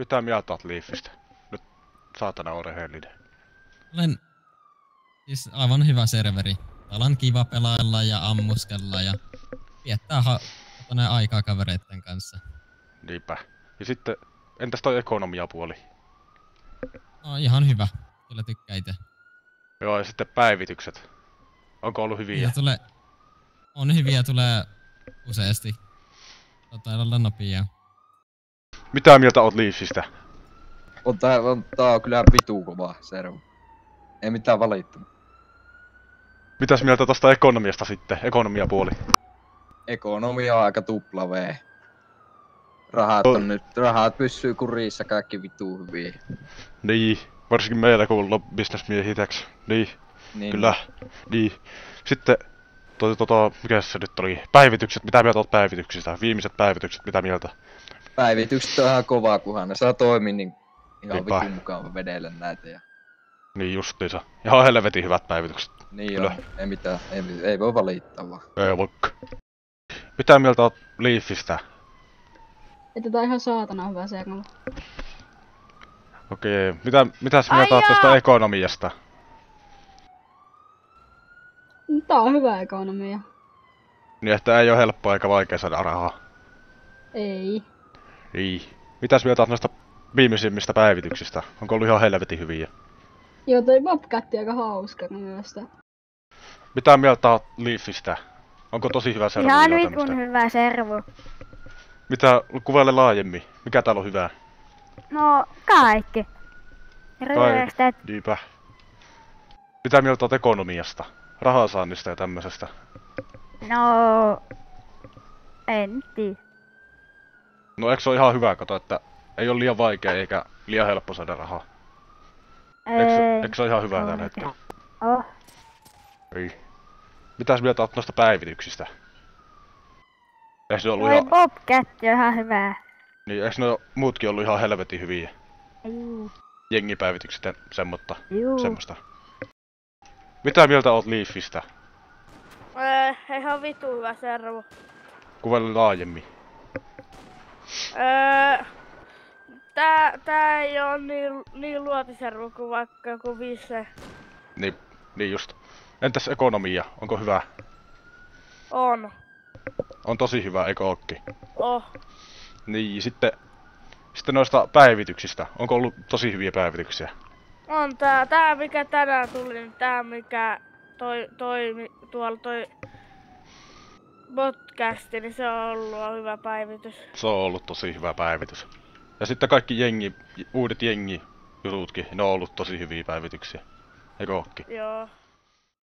Mitä mieltä oot Leafistä? Nyt saatana on rehellinen. Olen siis aivan hyvä serveri. Täällä on kiva pelailla ja ammuskella ja viettää aikaa kavereitten kanssa. Niinpä. Ja sitten, entäs toi ekonomiapuoli? No ihan hyvä. Kyllä tykkää ite. Joo, ja sitten päivitykset. Onko ollut hyviä? On hyviä, tulee useasti. Olla nopea. Mitä mieltä oot Leafistä? Tää on kyllä vitu kova servo. Ei mitään valittaa. Mitäs mieltä tosta ekonomiasta sitten? Ekonomiapuoli. Ekonomia on aika tupla V. Rahat pysyy kurissa, kaikki vitu hyviä. Niin, varsinkin meillä kun ollaan bisnesmiehitäks. Niin, kyllä. Niin. Sitten, mikä se nyt oli? Päivitykset, mitä mieltä oot päivityksistä? Viimeiset päivitykset, mitä mieltä? Päivitykset on ihan kovaa, kunhan ne saa toimia, niin ihan vitun mukava vedellä näitä. Ja... Niin justiinsa. Ihan helvetin hyvät päivitykset. Niin kyllä. on, ei mitään, ei voi valittaa vaan. Ei vaikka. Mitä mieltä oot Leafistä? Että tää on ihan saatana hyvä servo. Okei, mitäs mieltä oot tästä ekonomiasta? Tää on hyvä ekonomia. Niin, että ei oo helppoa eikä vaikea saada rahaa. Ei. Niin. Mitäs mieltä oot noista viimeisimmistä päivityksistä? Onko ollut ihan helvetin hyviä? Joo, toi Bobcat aika hauska myös. Mitä mieltä oot Leafistä? Onko tosi hyvä servo? Ihan vitun hyvä servo. Mitä kuvaile laajemmin? Mikä täällä on hyvää? No, kaikki. Ryöstät. Niinpä. Mitä mieltä oot ekonomiasta? Rahansaannista ja tämmöisestä? No, en tiedä. No eikö se ole ihan hyvä, kato, että ei ole liian vaikea eikä liian helppo saada rahaa? Eikö se ole ihan hyvä tällä hetkellä? Oh. Ei. Mitäs mieltä oot noista päivityksistä? Eikö ne ollut ihan... Bobcat on ihan hyvä. Niin, eikö ne muutkin ollut ihan helvetin hyviä? Juu. Jengipäivitykset ja semmoista. Mitä mieltä oot Leafistä? Ihan vitu hyvä servo. Kuvaile laajemmin. Tää ei oo niin luotiservo kuin vaikka joku Visse. Niin just. Entäs ekonomia? Onko hyvä? On. On tosi hyvä, eikö ookki? Oh. Niin, sitten noista päivityksistä. Onko ollut tosi hyviä päivityksiä? On tää mikä tänään tuli, niin tää mikä tuolla toi podcasti, niin se on ollut hyvä päivitys. Se on ollut tosi hyvä päivitys. Ja sitten kaikki uudet jengijututkin, ne on ollut tosi hyviä päivityksiä. Eikö ookki? Joo.